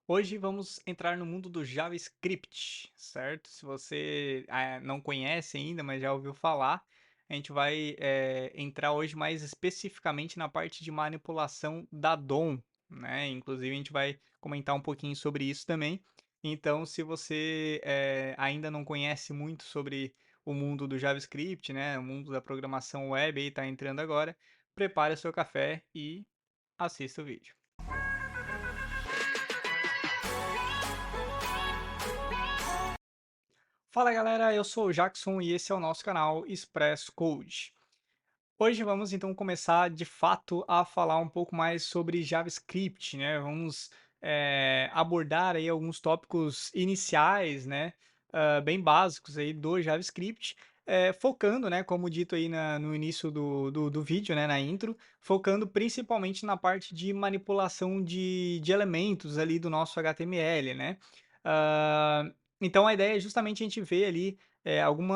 Hoje vamos entrar no mundo do JavaScript, certo? Se você não conhece ainda, mas já ouviu falar, a gente vai entrar hoje mais especificamente na parte de manipulação da DOM, né? Inclusive, a gente vai comentar um pouquinho sobre isso também. Então, se você ainda não conhece muito sobre o mundo do JavaScript, né? O mundo da programação web e está entrando agora, prepare o seu café e assista o vídeo. Fala galera, eu sou o Jackson e esse é o nosso canal Express Code. Hoje vamos então começar de fato a falar um pouco mais sobre JavaScript, né? Vamos abordar aí alguns tópicos iniciais, né? Bem básicos aí do JavaScript, focando, né? Como dito aí no início do vídeo, né? Na intro, focando principalmente na parte de manipulação de elementos ali do nosso HTML, né? Ah, então a ideia é justamente a gente ver ali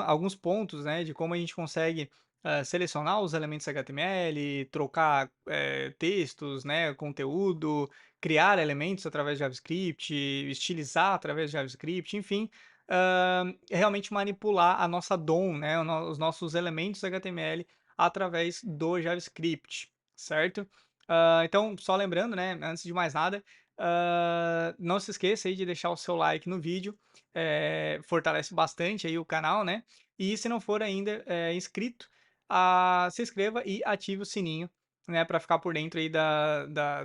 alguns pontos, né? De como a gente consegue selecionar os elementos HTML, trocar textos, né, conteúdo, criar elementos através de JavaScript, estilizar através de JavaScript, enfim, realmente manipular a nossa DOM, né, os nossos elementos HTML através do JavaScript, certo? Então, só lembrando, né, antes de mais nada, não se esqueça aí de deixar o seu like no vídeo, fortalece bastante aí o canal, né? E se não for ainda inscrito, se inscreva e ative o sininho, né, para ficar por dentro aí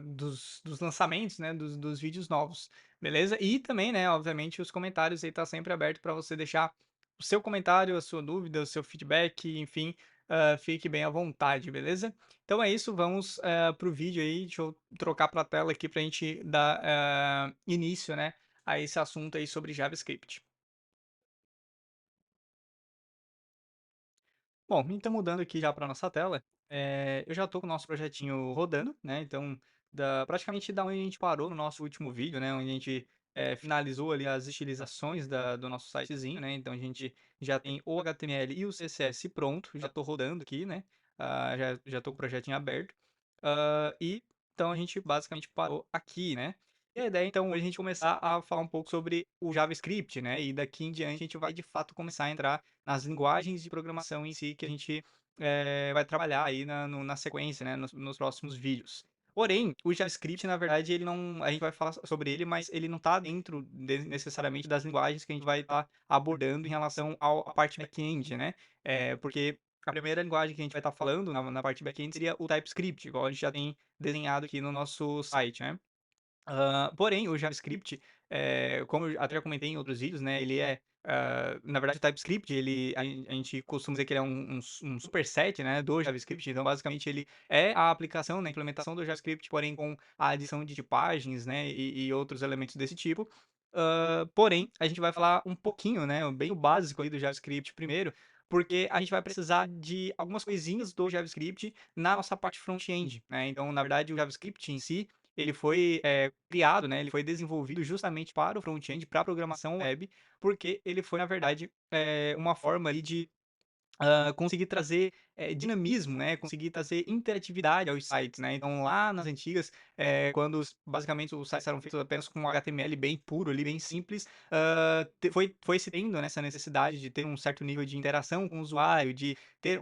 dos lançamentos, né, dos vídeos novos, beleza? E também, né, obviamente, os comentários aí tá sempre aberto para você deixar o seu comentário, a sua dúvida, o seu feedback, enfim, fique bem à vontade, beleza? Então é isso, vamos para o vídeo aí, deixa eu trocar para a tela aqui para a gente dar início, né, a esse assunto aí sobre JavaScript. Bom, então mudando aqui já para nossa tela, eu já estou com o nosso projetinho rodando, né? Então, praticamente da onde a gente parou no nosso último vídeo, né? Onde a gente finalizou ali as estilizações do nosso sitezinho, né? Então a gente já tem o HTML e o CSS pronto, já estou rodando aqui, né? Já estou com o projetinho aberto. E então a gente basicamente parou aqui, né? E a ideia então hoje é a gente começar a falar um pouco sobre o JavaScript, né? E daqui em diante a gente vai de fato começar a entrar nas linguagens de programação em si que a gente vai trabalhar aí na sequência, né, nos próximos vídeos. Porém, o JavaScript, na verdade, ele não, a gente vai falar sobre ele, mas ele não está dentro necessariamente das linguagens que a gente vai estar abordando em relação à parte back-end, né? Porque a primeira linguagem que a gente vai estar falando na parte back-end seria o TypeScript, igual a gente já tem desenhado aqui no nosso site, né? Porém, o JavaScript, como eu até já comentei em outros vídeos, né, ele na verdade, o TypeScript, a gente costuma dizer que ele é um superset, né, do JavaScript. Então, basicamente, ele é a aplicação, né, a implementação do JavaScript, porém com a adição de tipagens, né, e outros elementos desse tipo. Porém, a gente vai falar um pouquinho, né, bem o básico aí do JavaScript primeiro, porque a gente vai precisar de algumas coisinhas do JavaScript na nossa parte front-end, né? Então, na verdade, o JavaScript em si, ele foi criado, né? Ele foi desenvolvido justamente para o front-end, para a programação web, porque ele foi, na verdade, uma forma ali de conseguir trazer dinamismo, né? Conseguir trazer interatividade aos sites, né? Então, lá nas antigas, quando basicamente os sites eram feitos apenas com um HTML bem puro, ali, bem simples, foi se tendo né, essa necessidade de ter um certo nível de interação com o usuário, de ter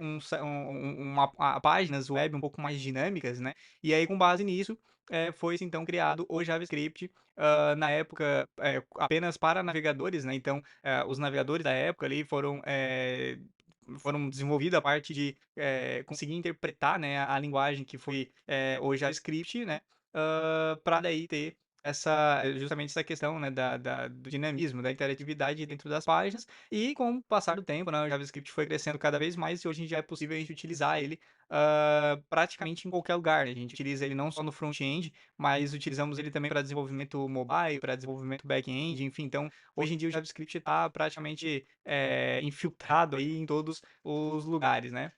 páginas web um pouco mais dinâmicas, né? E aí, com base nisso, foi-se então criado o JavaScript, na época apenas para navegadores, né? Então, os navegadores da época ali foram desenvolvida a parte de conseguir interpretar, né, a linguagem que foi o JavaScript, né, para daí ter justamente essa questão, né, do dinamismo, da interatividade dentro das páginas. E com o passar do tempo, né, o JavaScript foi crescendo cada vez mais e hoje em dia é possível a gente utilizar ele praticamente em qualquer lugar, né? A gente utiliza ele não só no front-end, mas utilizamos ele também para desenvolvimento mobile, para desenvolvimento back-end, enfim. Então, hoje em dia o JavaScript está praticamente infiltrado aí em todos os lugares, né?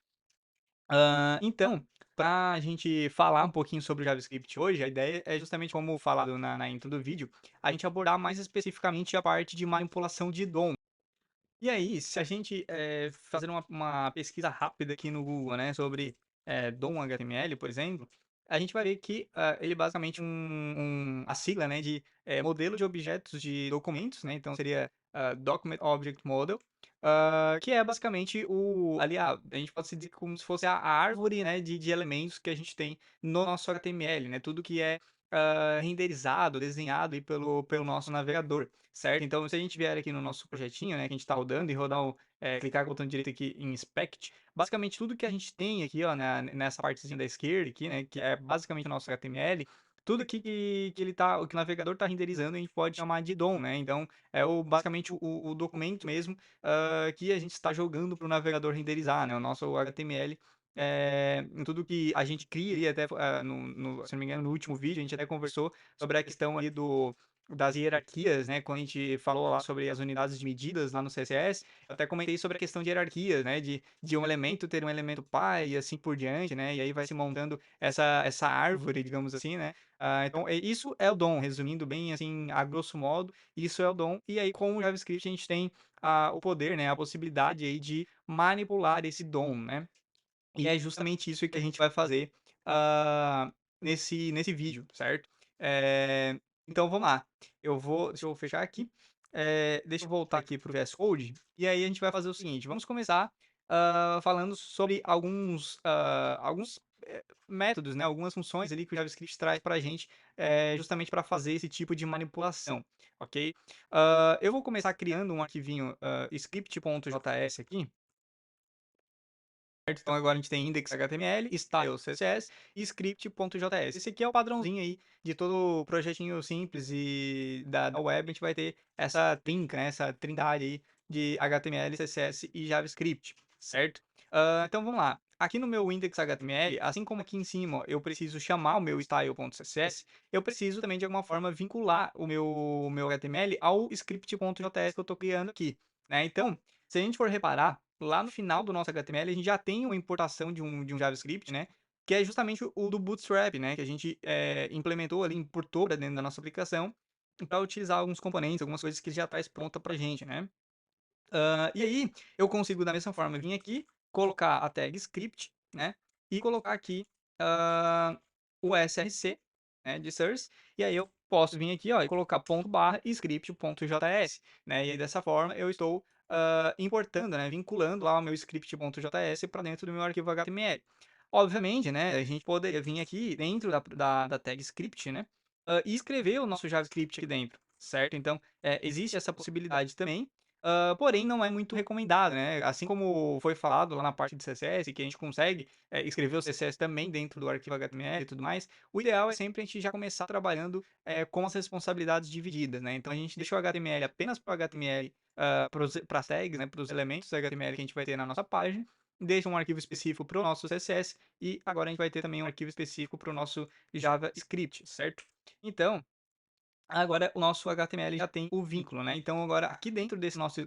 Então, para a gente falar um pouquinho sobre o JavaScript hoje, a ideia é justamente como falado na intro do vídeo, a gente abordar mais especificamente a parte de manipulação de DOM. E aí, se a gente fazer uma pesquisa rápida aqui no Google, né, sobre DOM HTML, por exemplo, a gente vai ver que, ele basicamente a sigla, né, de, modelo de objetos de documentos, né, então seria, Document Object Model, que é basicamente a gente pode se dizer como se fosse a árvore, né, de elementos que a gente tem no nosso HTML, né, tudo que é, renderizado, desenhado aí pelo nosso navegador, certo? Então se a gente vier aqui no nosso projetinho, né, que a gente está rodando e rodar clicar com o botão direito aqui em Inspect, basicamente tudo que a gente tem aqui, ó, nessa partezinha da esquerda aqui, né, que é basicamente o nosso HTML, tudo aqui que ele tá, o que o navegador está renderizando, a gente pode chamar de DOM, né? Então, é basicamente o documento mesmo, que a gente está jogando para o navegador renderizar, né? O nosso HTML. Em tudo que a gente cria ali, até se não me engano, no último vídeo, a gente até conversou sobre a questão ali das hierarquias, né? Quando a gente falou lá sobre as unidades de medidas lá no CSS, eu até comentei sobre a questão de hierarquia, né? De um elemento ter um elemento pai e assim por diante, né? E aí vai se montando essa árvore, digamos assim, né? Então, isso é o DOM, resumindo bem assim, a grosso modo, isso é o DOM. E aí, com o JavaScript, a gente tem o poder, né? A possibilidade aí de manipular esse DOM, né? E é justamente isso que a gente vai fazer ah, nesse vídeo, certo? Eh, então vamos lá. Deixa eu fechar aqui. Deixa eu voltar aqui para o VS Code. E aí a gente vai fazer o seguinte: vamos começar falando sobre alguns métodos, né? Algumas funções ali que o JavaScript traz para a gente, justamente para fazer esse tipo de manipulação, ok? Eu vou começar criando um arquivinho script.js aqui. Certo? Então agora a gente tem index.html, style CSS e script.js. Esse aqui é o padrãozinho aí de todo projetinho simples e da web. A gente vai ter essa trinca, né? Essa trindade aí de HTML, CSS e JavaScript, certo? Então vamos lá. Aqui no meu index.html, assim como aqui em cima eu preciso chamar o meu style.css, eu preciso também de alguma forma vincular o meu HTML ao script.js que eu estou criando aqui, né? Então, se a gente for reparar, lá no final do nosso HTML, a gente já tem uma importação de um JavaScript, né? Que é justamente o do Bootstrap, né? Que a gente implementou ali, importou para dentro da nossa aplicação para utilizar alguns componentes, algumas coisas que ele já traz pronta para a gente, né? E aí, eu consigo da mesma forma vir aqui, colocar a tag script, né? E colocar aqui o src, né, de source. E aí eu posso vir aqui, ó, e colocar ponto barra script.js, né? E aí dessa forma eu estou importando, né, vinculando lá o meu script.js para dentro do meu arquivo HTML. Obviamente, né, a gente poderia vir aqui dentro da tag script, né, e escrever o nosso JavaScript aqui dentro, certo? Então, existe essa possibilidade também. Porém, não é muito recomendado, né? Assim como foi falado lá na parte de CSS, que a gente consegue escrever o CSS também dentro do arquivo HTML e tudo mais, o ideal é sempre a gente já começar trabalhando com as responsabilidades divididas, né? Então a gente deixa o HTML apenas para o HTML, para as tags, né? Para os elementos do HTML que a gente vai ter na nossa página, deixa um arquivo específico para o nosso CSS e agora a gente vai ter também um arquivo específico para o nosso JavaScript, certo? Então, agora o nosso HTML já tem o vínculo, né? Então agora aqui dentro desse nosso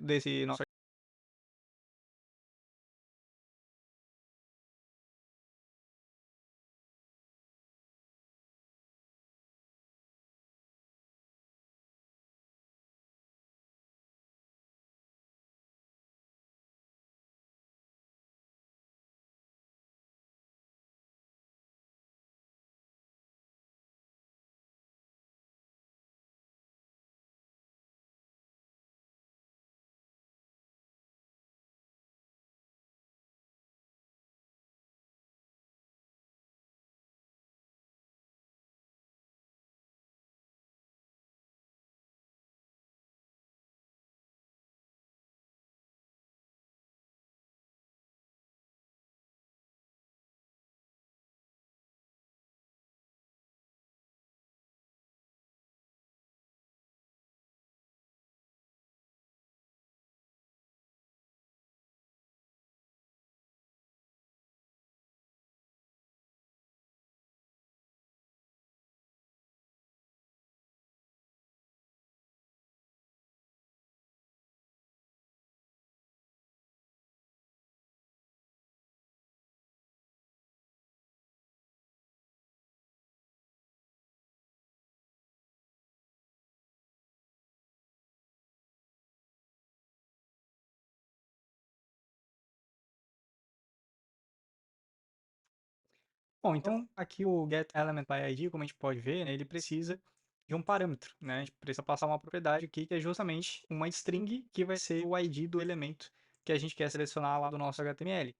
Bom, então aqui o getElementById, como a gente pode ver, né, ele precisa de um parâmetro, né? A gente precisa passar uma propriedade aqui que é justamente uma string que vai ser o ID do elemento que a gente quer selecionar lá do nosso HTML.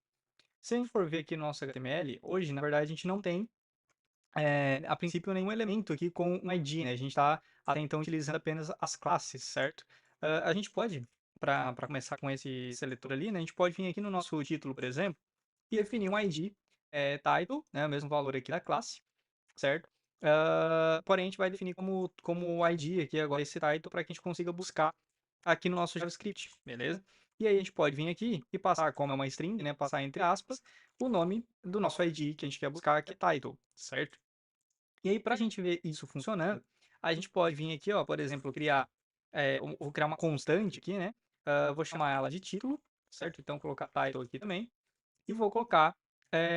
Se a gente for ver aqui no nosso HTML, hoje, na verdade, a gente não tem, a princípio, nenhum elemento aqui com um ID, né? A gente está até então utilizando apenas as classes, certo? A gente pode, para começar com esse seletor ali, né? A gente pode vir aqui no nosso título, por exemplo, e definir um ID title, né? O mesmo valor aqui da classe, certo? Porém, a gente vai definir como ID aqui agora esse title para que a gente consiga buscar aqui no nosso JavaScript, beleza? E aí a gente pode vir aqui e passar, como é uma string, né? Passar entre aspas, o nome do nosso ID que a gente quer buscar, que é title, certo? E aí, para a gente ver isso funcionando, a gente pode vir aqui, ó, por exemplo, vou criar uma constante aqui, né? Vou chamar ela de título, certo? Então, colocar title aqui também. E vou colocar,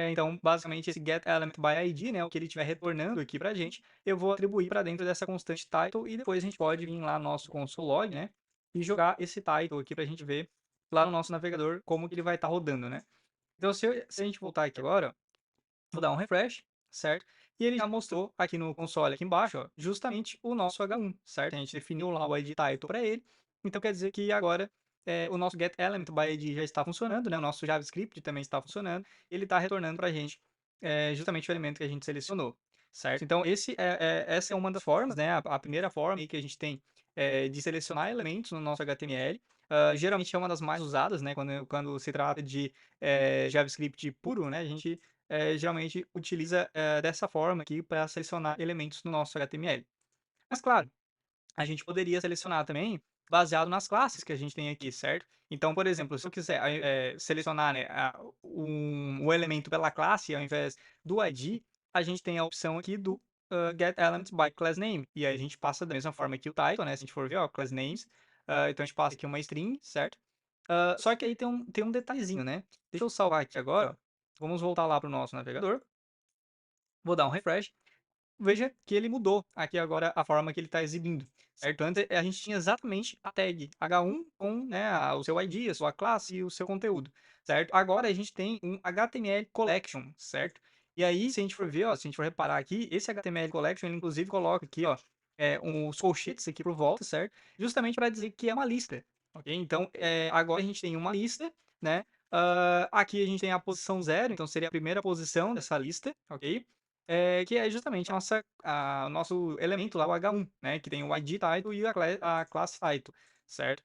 então, basicamente, esse getElementById, né? O que ele estiver retornando aqui pra gente, eu vou atribuir para dentro dessa constante title e depois a gente pode vir lá no nosso console log, né? E jogar esse title aqui para a gente ver lá no nosso navegador como que ele vai estar rodando, né? Então, se a gente voltar aqui agora, vou dar um refresh, certo? E ele já mostrou aqui no console, aqui embaixo, ó, justamente o nosso H1, certo? A gente definiu lá o ID title para ele. Então quer dizer que agora o nosso getElementById já está funcionando, né? O nosso JavaScript também está funcionando. Ele está retornando para a gente justamente o elemento que a gente selecionou, certo? Então essa é uma das formas, né? A primeira forma aí que a gente tem de selecionar elementos no nosso HTML. Geralmente é uma das mais usadas, né? Quando se trata de JavaScript puro, né? A gente geralmente utiliza dessa forma aqui para selecionar elementos no nosso HTML. Mas claro, a gente poderia selecionar também baseado nas classes que a gente tem aqui, certo? Então, por exemplo, se eu quiser selecionar, né, o elemento pela classe ao invés do ID, a gente tem a opção aqui do getElementByClassName. E aí a gente passa da mesma forma que o title, né? Se a gente for ver, ó, classNames. Então a gente passa aqui uma string, certo? Só que aí tem um detalhezinho, né? Deixa eu salvar aqui agora. Ó. Vamos voltar lá para o nosso navegador. Vou dar um refresh. Veja que ele mudou aqui agora a forma que ele está exibindo, certo? Antes a gente tinha exatamente a tag H1 com, né, o seu ID, a sua classe e o seu conteúdo, certo? Agora a gente tem um HTML collection, certo? E aí, se a gente for ver, ó, se a gente for reparar aqui, esse HTML collection, ele inclusive coloca aqui, ó, uns colchetes aqui por volta, certo? Justamente para dizer que é uma lista, ok? Então, agora a gente tem uma lista, né? Aqui a gente tem a posição 0, então seria a primeira posição dessa lista, ok? Que é justamente o nosso elemento lá, o H1, né? Que tem o ID title e a class title, certo?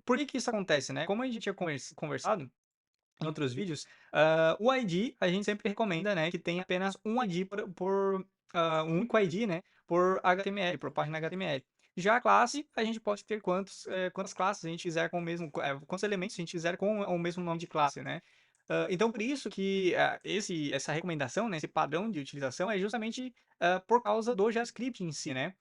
Por que que isso acontece, né? Como a gente tinha conversado em outros vídeos, o ID a gente sempre recomenda, né, que tenha apenas um ID um único ID, né, por HTML, por página HTML. Já a classe, a gente pode ter quantas classes a gente quiser com o mesmo, quantos elementos a gente quiser com o mesmo nome de classe, né? Então, por isso que essa recomendação, né, esse padrão de utilização é justamente por causa do JavaScript em si, né?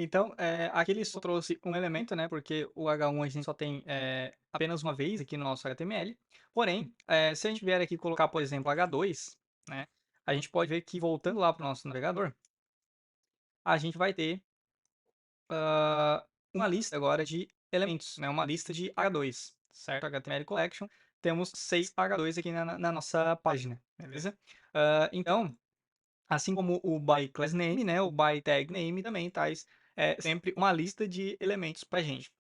Então, aqui ele só trouxe um elemento, né, porque o H1 a gente só tem apenas uma vez aqui no nosso HTML. Porém, se a gente vier aqui colocar, por exemplo, H2, né, a gente pode ver que voltando lá para o nosso navegador, a gente vai ter uma lista agora de elementos, né, uma lista de H2, certo? HTML Collection, temos 6 H2 aqui na nossa página, beleza? Então, assim como o by class name, né, o by tag name também traz sempre uma lista de elementos para gente.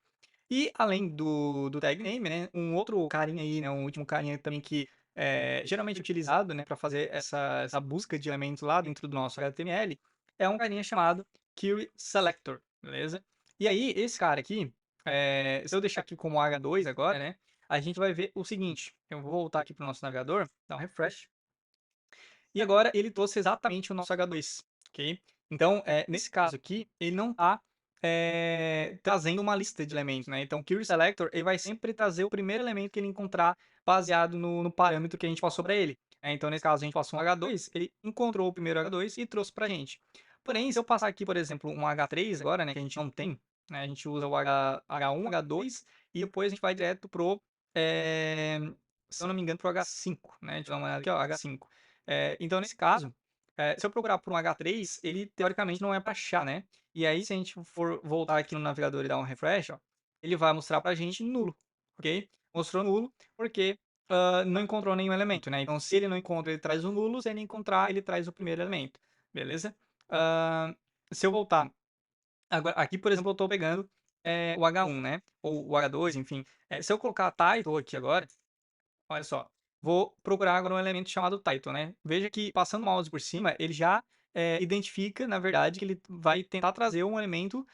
E além do tag name, né, um outro carinha aí, né, um último carinha também que é geralmente utilizado, né, para fazer essa busca de elementos lá dentro do nosso HTML, é um carinha chamado Query Selector, beleza? E aí, esse cara aqui, se eu deixar aqui como H2 agora, né, a gente vai ver o seguinte, eu vou voltar aqui para o nosso navegador, dar um refresh, e agora ele trouxe exatamente o nosso H2, ok? Então, nesse caso aqui, ele não está trazendo uma lista de elementos, né? Então, o Query Selector ele vai sempre trazer o primeiro elemento que ele encontrar baseado no parâmetro que a gente passou para ele. Então, nesse caso, a gente passou um H2, ele encontrou o primeiro H2 e trouxe para a gente. Porém, se eu passar aqui, por exemplo, um H3 agora, né, que a gente não tem, né, a gente usa o H1, H2 e depois a gente vai direto pro, se eu não me engano, pro H5, né? Deixa eu dar uma olhada aqui, ó, H5. Então, nesse caso, se eu procurar por um H3, ele teoricamente não é para achar, né? E aí, se a gente for voltar aqui no navegador e dar um refresh, ó, ele vai mostrar para a gente nulo, ok? Mostrou nulo porque não encontrou nenhum elemento, né? Então, se ele não encontra, ele traz o nulo. Se ele encontrar, ele traz o primeiro elemento, beleza? Ah, se eu voltar, agora, aqui, por exemplo, eu estou pegando o H1, né? Ou o H2, enfim. Se eu colocar title aqui agora, olha só, vou procurar agora um elemento chamado title, né? Veja que passando o mouse por cima, ele já identifica, na verdade, que ele vai tentar trazer um elemento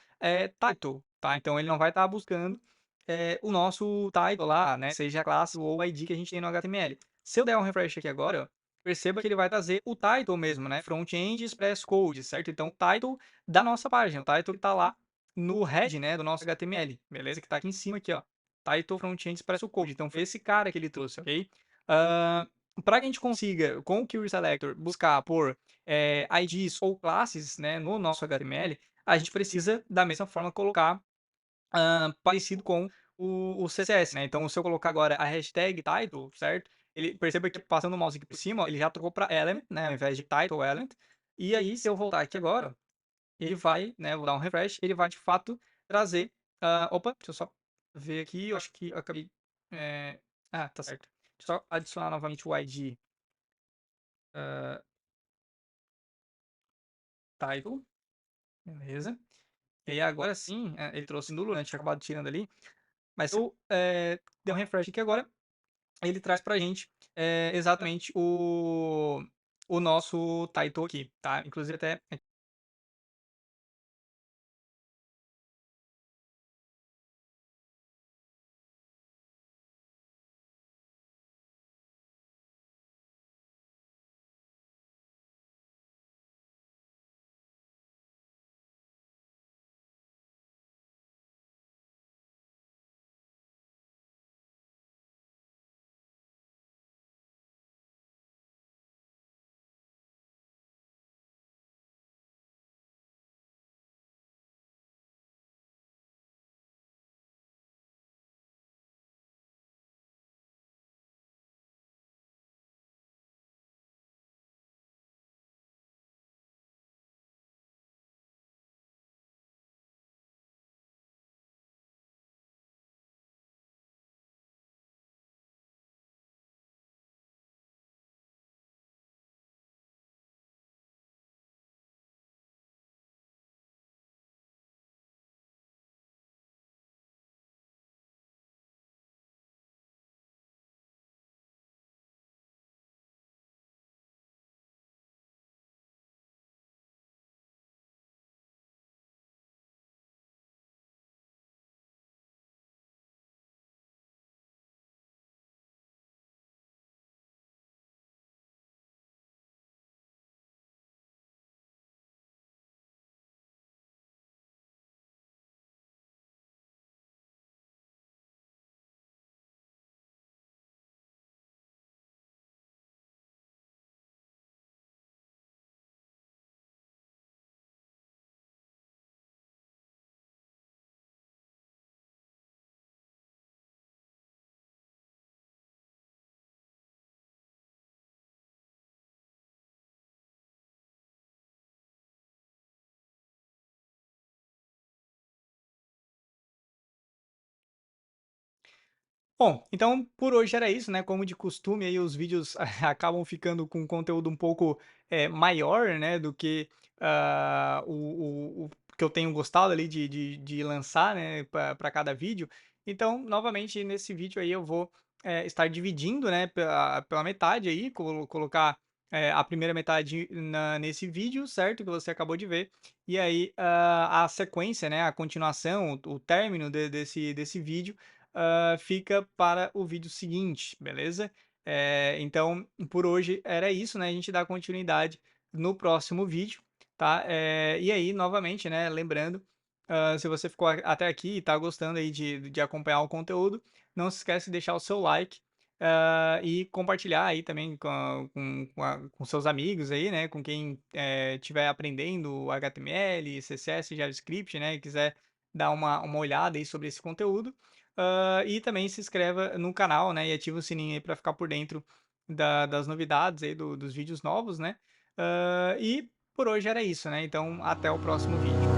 title, tá? Então ele não vai estar buscando o nosso title lá, né? Seja a classe ou o ID que a gente tem no HTML. Se eu der um refresh aqui agora, perceba que ele vai trazer o title mesmo, né? Front-end Express Code, certo? Então, o title da nossa página, o title que está lá no head, né, do nosso HTML, beleza? Que está aqui em cima aqui, ó. Title Front-end Express Code. Então, foi esse cara que ele trouxe, ok? Para que a gente consiga, com o Query Selector, buscar por IDs ou classes, né, no nosso HTML, a gente precisa, da mesma forma, colocar parecido com o CSS, né? Então, se eu colocar agora a hashtag title, certo? Ele perceba que passando o mouse aqui por cima, ó, ele já trocou para element, né? Ao invés de title, element. E aí, se eu voltar aqui agora, ele vai, né? Vou dar um refresh, ele vai de fato trazer. Opa, deixa eu só ver aqui, eu acho que eu acabei. Tá certo. Deixa eu só adicionar novamente o ID title, beleza. E aí agora sim, ele trouxe nulo, né? Tinha acabado tirando ali. Mas se eu der um refresh aqui agora, ele traz pra gente exatamente o nosso title aqui, tá? Inclusive até Bom, então por hoje era isso, né, como de costume aí os vídeos acabam ficando com um conteúdo um pouco, maior, né, do que, o que eu tenho gostado ali de lançar, né, pra cada vídeo. Então, novamente nesse vídeo aí eu vou, estar dividindo, né, pela metade aí, colocar, a primeira metade nesse vídeo, certo, que você acabou de ver, e aí, a sequência, né, a continuação, o término desse vídeo, fica para o vídeo seguinte, beleza? Então, por hoje era isso, né? A gente dá continuidade no próximo vídeo, tá? E aí, novamente, né? Lembrando, se você ficou até aqui e tá gostando aí de acompanhar o conteúdo, não se esquece de deixar o seu like. E compartilhar aí também com seus amigos aí, né? Com quem estiver aprendendo HTML, CSS, JavaScript, né? E quiser dar uma olhada aí sobre esse conteúdo. E também se inscreva no canal, né, e ativa o sininho aí para ficar por dentro das novidades aí dos vídeos novos, né. E por hoje era isso, né, então até o próximo vídeo.